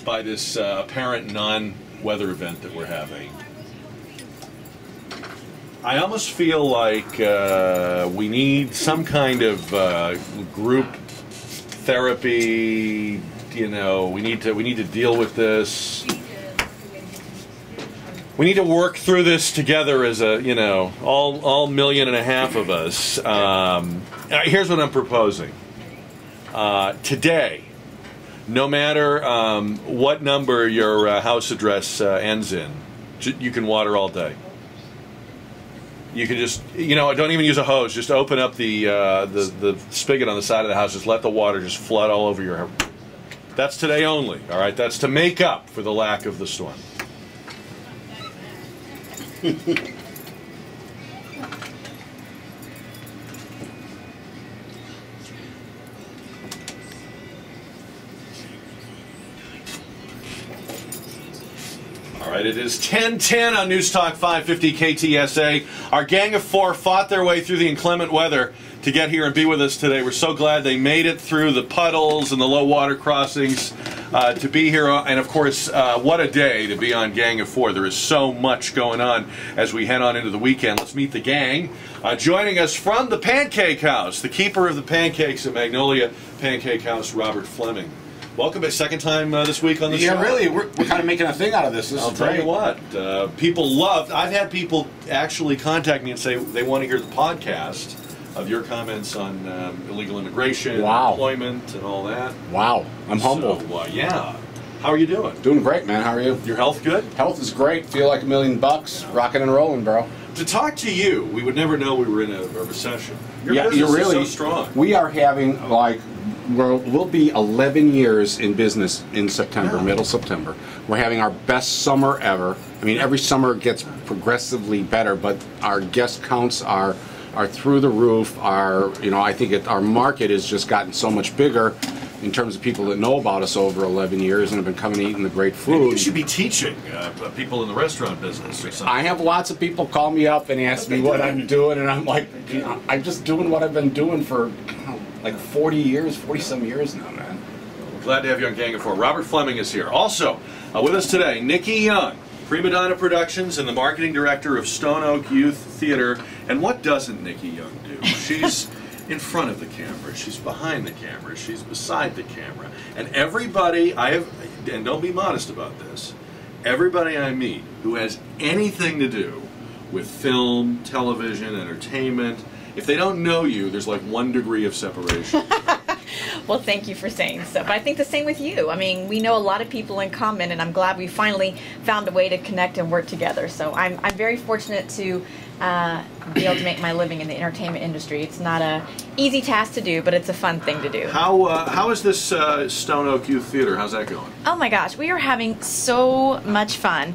by this apparent non-weather event that we're having. I almost feel like we need some kind of group therapy. You know, we need to deal with this. We need to work through this together as a, you know, all 1.5 million of us. Here's what I'm proposing. Today, no matter what number your house address ends in, you can water all day. You can just, you know, don't even use a hose. Just open up the spigot on the side of the house. Just let the water just flood all over your house. That's today only, all right? That's to make up for the lack of the storm. All right, it is 10:10 on News Talk 550 KTSA. Our gang of four fought their way through the inclement weather to get here and be with us today. We're so glad they made it through the puddles and the low water crossings to be here. And of course, what a day to be on Gang of Four. There is so much going on as we head on into the weekend. Let's meet the gang. Joining us from the Pancake House, the keeper of the pancakes at Magnolia Pancake Haus, Robert Fleming. Welcome, a second time this week on the show. Yeah, really, we're kind of making a thing out of this. I'll tell you what, people loved. I've had people actually contact me and say they want to hear the podcast of your comments on illegal immigration, employment, and all that. Wow, I'm humbled. So, yeah. How are you doing? Doing great, man. How are you? Your health good? Health is great. Feel like $1 million. Rocking and rolling, bro. To talk to you, we would never know we were in a recession. Your business you're really is so strong. We are having, like, we'll be 11 years in business in September, middle September. We're having our best summer ever. I mean, every summer gets progressively better, but our guest counts are through the roof. I think our market has just gotten so much bigger in terms of people that know about us over 11 years and have been coming eating the great food. Maybe you should be teaching people in the restaurant business or something. I have lots of people call me up and ask me what I'm doing, and I'm like, I'm just doing what I've been doing for like 40 years, 40-some years now, man. Glad to have you on Gang of Four. Robert Fleming is here. Also, with us today, Nikki Young, PrimaDonna Productions and the marketing director of Stone Oak Youth Theater. And what doesn't Nikki Young do? She's in front of the camera, she's behind the camera, she's beside the camera. And everybody and don't be modest about this, everybody I meet who has anything to do with film, television, entertainment, if they don't know you, there's like 1 degree of separation. Well, thank you for saying so. But I think the same with you. I mean, we know a lot of people in common, and I'm glad we finally found a way to connect and work together. So I'm very fortunate to be able to make my living in the entertainment industry. It's not an easy task to do, but it's a fun thing to do. How is this Stone Oak Youth Theater? How's that going? Oh my gosh, we are having so much fun.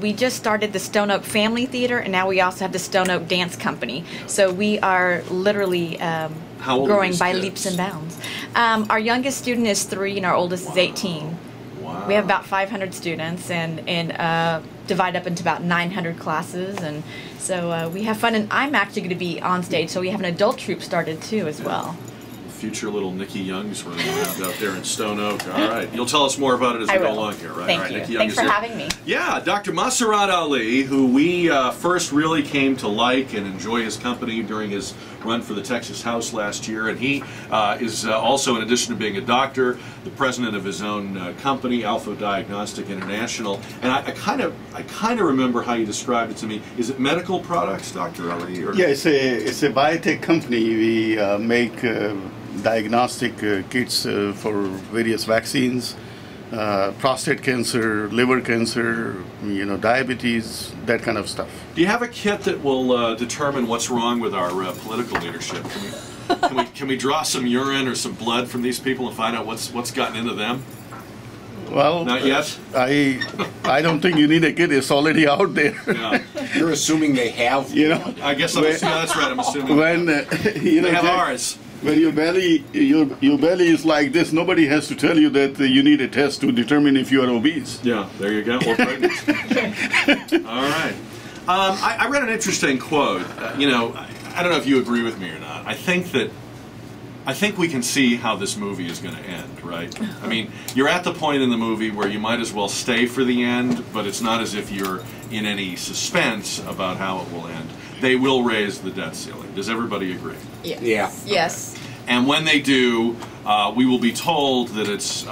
We just started the Stone Oak Family Theater, and now we also have the Stone Oak Dance Company. So we are literally growing by leaps and bounds. Our youngest student is 3 and our oldest is 18. Wow. We have about 500 students and divide up into about 900 classes, and so we have fun. And I'm actually going to be on stage, so we have an adult troupe started too as well. Future little Nikki Young's running around out there in Stone Oak. All right, you'll tell us more about it as we go along here, right? Thank All right, you. Nikki Young Thanks for having me. Yeah, Dr. Masarrat Ali, who we first really came to like and enjoy his company during his run for the Texas House last year, and he is also, in addition to being a doctor, the president of his own company, Alpha Diagnostic International. And I kind of remember how you described it to me. Is it medical products, Dr. Ali? Or? Yeah, it's a biotech company. We make diagnostic kits for various vaccines, prostate cancer, liver cancer, diabetes, that kind of stuff. Do you have a kit that will determine what's wrong with our political leadership? Can we draw some urine or some blood from these people and find out what's gotten into them? Well, not yet. I don't think you need a kit. It's already out there. Yeah. You're assuming they have. I guess that's right. I'm assuming when they have ours. When your belly is like this, nobody has to tell you that you need a test to determine if you are obese. Yeah, there you go. Or pregnant. All right. I read an interesting quote. I don't know if you agree with me or not. I think that I think we can see how this movie is going to end, right? I mean, you're at the point in the movie where you might as well stay for the end, but it's not as if you're in any suspense about how it will end. They will raise the debt ceiling. Does everybody agree? Yes. Yeah. Yes. And when they do, we will be told that it's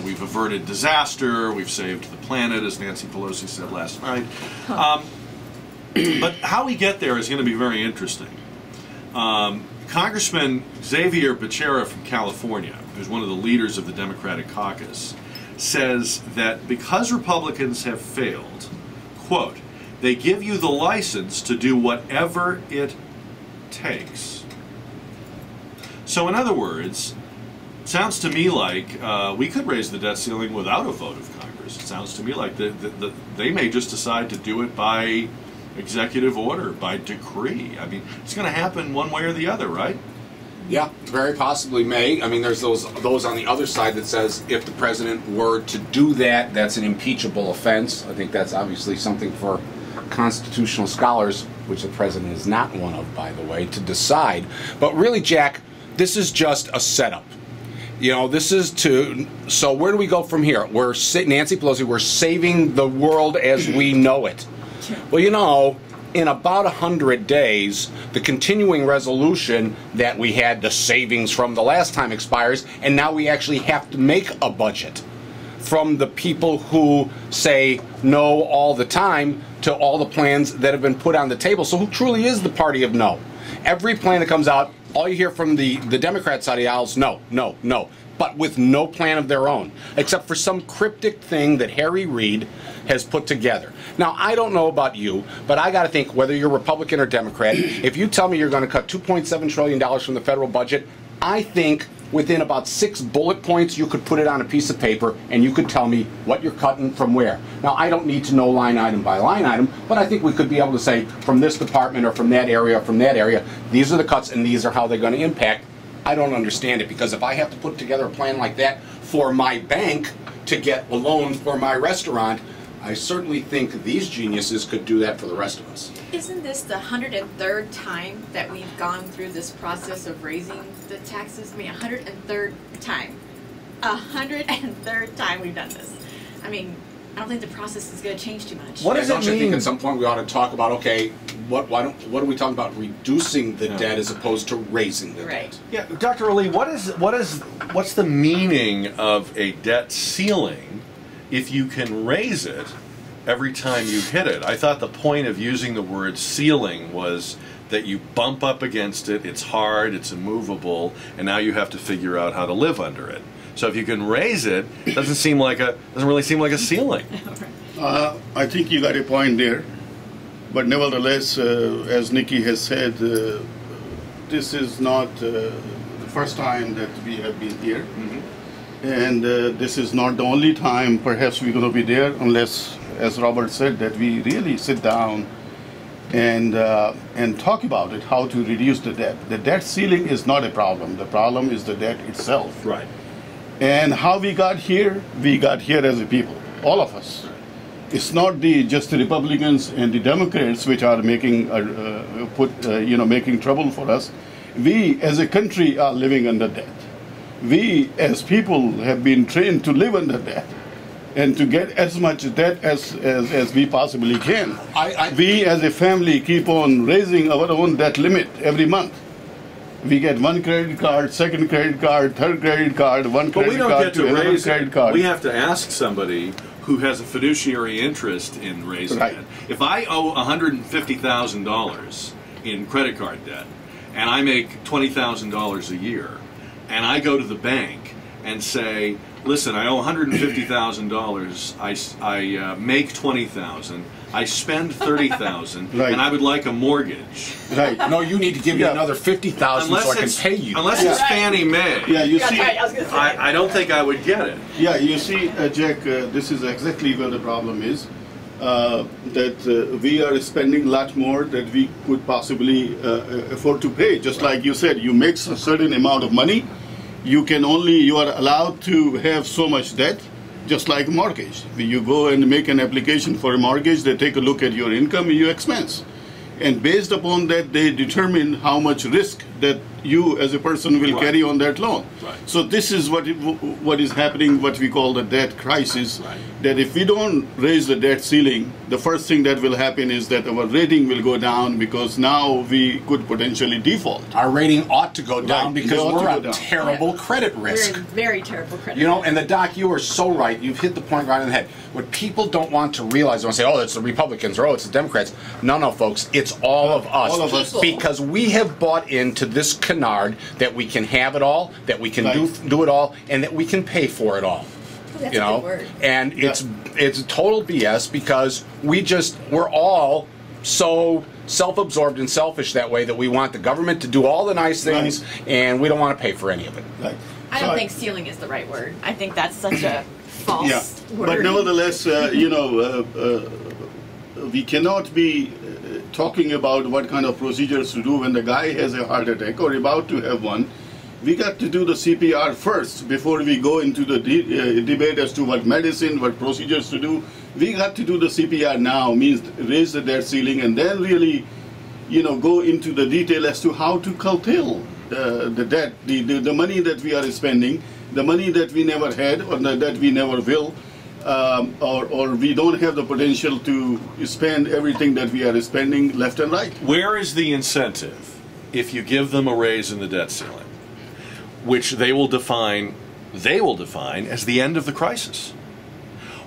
we've averted disaster, we've saved the planet, as Nancy Pelosi said last night. But how we get there is going to be very interesting. Congressman Xavier Becerra from California, who's one of the leaders of the Democratic caucus, says that because Republicans have failed, quote, they give you the license to do whatever it takes. So in other words, it sounds to me like we could raise the debt ceiling without a vote of Congress. It sounds to me like they may just decide to do it by executive order, by decree. I mean, it's going to happen one way or the other, right? Yeah, very possibly may. I mean, there's those on the other side that says if the president were to do that, that's an impeachable offense. I think that's obviously something for constitutional scholars, which the president is not one of, by the way, to decide. But really, Jack, this is just a setup. You know, this is so where do we go from here? Nancy Pelosi, we're saving the world as we know it. Well, you know, in about 100 days, the continuing resolution that we had, the savings from the last time, expires, and now we actually have to make a budget from the people who say no all the time to all the plans that have been put on the table. So who truly is the party of no? Every plan that comes out, all you hear from the Democrat side of the aisle is no, no, no, but with no plan of their own, except for some cryptic thing that Harry Reid has put together. Now, I don't know about you, but I got to think, whether you're Republican or Democrat, if you tell me you're going to cut $2.7 trillion from the federal budget, I think within about 6 bullet points, you could put it on a piece of paper and you could tell me what you're cutting from where. Now, I don't need to know line item by line item, but I think we could be able to say from this department or from that area or from that area, these are the cuts and these are how they're going to impact. I don't understand it, because if I have to put together a plan like that for my bank to get a loan for my restaurant, I certainly think these geniuses could do that for the rest of us. Isn't this the 103rd time that we've gone through this process of raising the taxes? I mean, 103rd time. 103rd time we've done this. I mean, I don't think the process is going to change too much. What does it I think mean? at some point we ought to talk about, okay, what are we talking about? Reducing the debt as opposed to raising the debt. Yeah, Dr. Ali, what's the meaning of a debt ceiling if you can raise it every time you hit it? I thought the point of using the word ceiling was that you bump up against it, it's hard, it's immovable, and now you have to figure out how to live under it. So if you can raise it, it doesn't really seem like a ceiling. I think you got a point there. But nevertheless, as Nikki has said, this is not the first time that we have been here. Mm-hmm. And this is not the only time perhaps we're going to be there, unless, as Robert said, that we really sit down and talk about it, how to reduce the debt. The debt ceiling is not a problem. The problem is the debt itself. Right. And how we got here as a people, all of us. It's not just the Republicans and the Democrats which are making making trouble for us. We as a country are living under debt. We as people have been trained to live under debt and to get as much debt as we possibly can. We as a family keep on raising our own debt limit every month. We get one credit card, second credit card, third credit card, one credit card to another credit card. We have to ask somebody who has a fiduciary interest in raising it. If I owe $150,000 in credit card debt, and I make $20,000 a year, and I go to the bank and say, listen, I owe $150,000, I make $20,000, I spend $30,000, and I would like a mortgage. Right. No, you need to give me another $50,000 so I can pay you. Unless it's Fannie Mae. Yeah, you see, I don't think I would get it. Yeah, you see, Jack, this is exactly where the problem is. That we are spending a lot more that we could possibly afford to pay. Just like you said, you make a certain amount of money, you are allowed to have so much debt. Just like mortgage. You go and make an application for a mortgage, they take a look at your income and your expense. And based upon that, they determine how much risk that you as a person will Right. carry on that loan. Right. So this is what is happening, what we call the debt crisis. Right. That if we don't raise the debt ceiling, the first thing that will happen is that our rating will go down, because now we could potentially default. Our rating ought to go down Right, because they ought to we're go at down. terrible credit risk. We're in very terrible credit. You know, and the Doc, you are so right. You've hit the point right on the head. What people don't want to realize, they want to say, oh, it's the Republicans, or oh, it's the Democrats. No, no, folks, it's all of us. All of us. Because we have bought into this canard that we can have it all, that we can Right. do it all, and that we can pay for it all. Oh, that's You a know, good word. and it's total BS, because we're all so self-absorbed and selfish that way, that we want the government to do all the nice things, and we don't want to pay for any of it. Right. I don't think ceiling is the right word. I think that's such a false word. But nevertheless, we cannot be talking about what kind of procedures to do when the guy has a heart attack or about to have one. We got to do the CPR first before we go into the debate as to what medicine, what procedures to do. We got to do the CPR now, means raise the debt ceiling, and then really, go into the detail as to how to curtail the debt, the money that we are spending, the money that we never had or that we never will, or we don't have the potential to spend everything that we are spending left and right. Where is the incentive if you give them a raise in the debt ceiling, which they will define as the end of the crisis?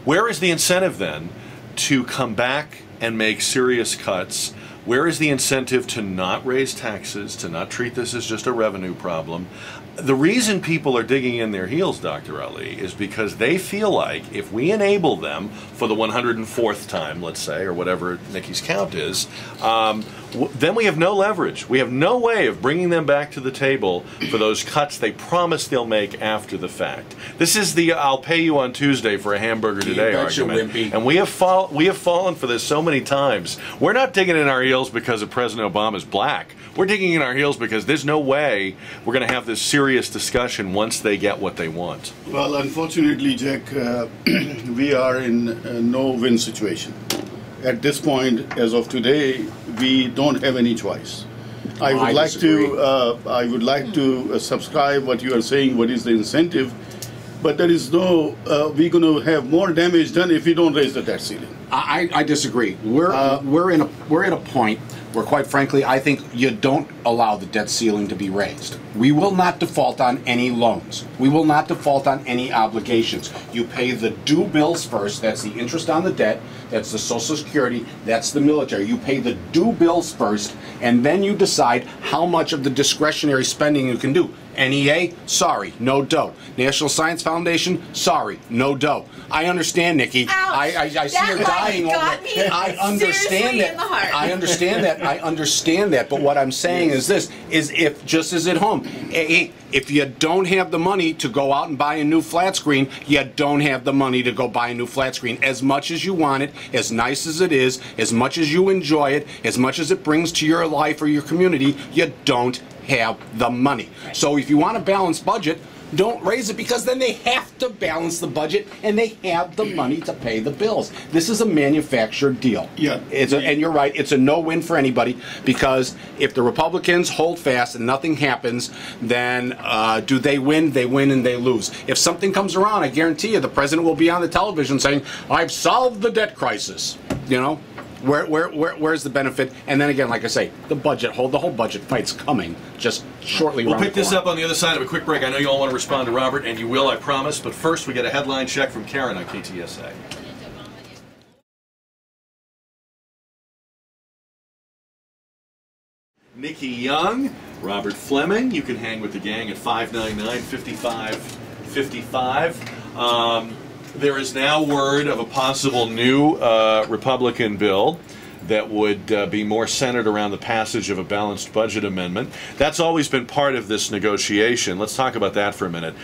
Where is the incentive then to come back and make serious cuts? Where is the incentive to not raise taxes, to not treat this as just a revenue problem? The reason people are digging in their heels, Dr. Ali, is because they feel like if we enable them for the 104th time, let's say, or whatever Nikki's count is, then we have no leverage. We have no way of bringing them back to the table for those cuts they promise they'll make after the fact. This is the "I'll pay you on Tuesday for a hamburger today" argument, and we have fallen for this so many times. We're not digging in our heels because of President Obama's black. We're digging in our heels because there's no way we're going to have this serious discussion once they get what they want. Well, unfortunately, Jack, we are in a no-win situation. At this point, as of today, we don't have any choice. I would like to subscribe what you are saying. What is the incentive? But there is no. We're going to have more damage done if we don't raise the debt ceiling. I disagree. We're at a point where, quite frankly, I think you don't allow the debt ceiling to be raised. We will not default on any loans. We will not default on any obligations. You pay the due bills first. That's the interest on the debt. That's the Social Security. That's the military. You pay the due bills first, and then you decide how much of the discretionary spending you can do. NEA, sorry, no dough. National Science Foundation, sorry, no dough. I understand, Nikki. Ouch. I see her dying over got me I understand seriously that. in the heart. I understand that. I understand that. But what I'm saying is this: is if just as at home, if you don't have the money to go out and buy a new flat screen, you don't have the money to go buy a new flat screen. As much as you want it, as nice as it is, as much as you enjoy it, as much as it brings to your life or your community, you don't have the money. So if you want a balanced budget, don't raise it, because then they have to balance the budget and they have the money to pay the bills. This is a manufactured deal. Yeah. And you're right, it's a no-win for anybody, because if the Republicans hold fast and nothing happens, then do they win? They win and they lose. If something comes around, I guarantee you the president will be on the television saying, "I've solved the debt crisis." You know? Where's the benefit? And then again, like I say, the whole budget fight's coming just shortly. We'll pick this up on the other side of a quick break. I know you all want to respond to Robert, and you will, I promise. But first, we get a headline check from Karen on KTSA. Nikki Young, Robert Fleming. You can hang with the gang at 599-5555. There is now word of a possible new Republican bill that would be more centered around the passage of a balanced budget amendment. That's always been part of this negotiation. Let's talk about that for a minute.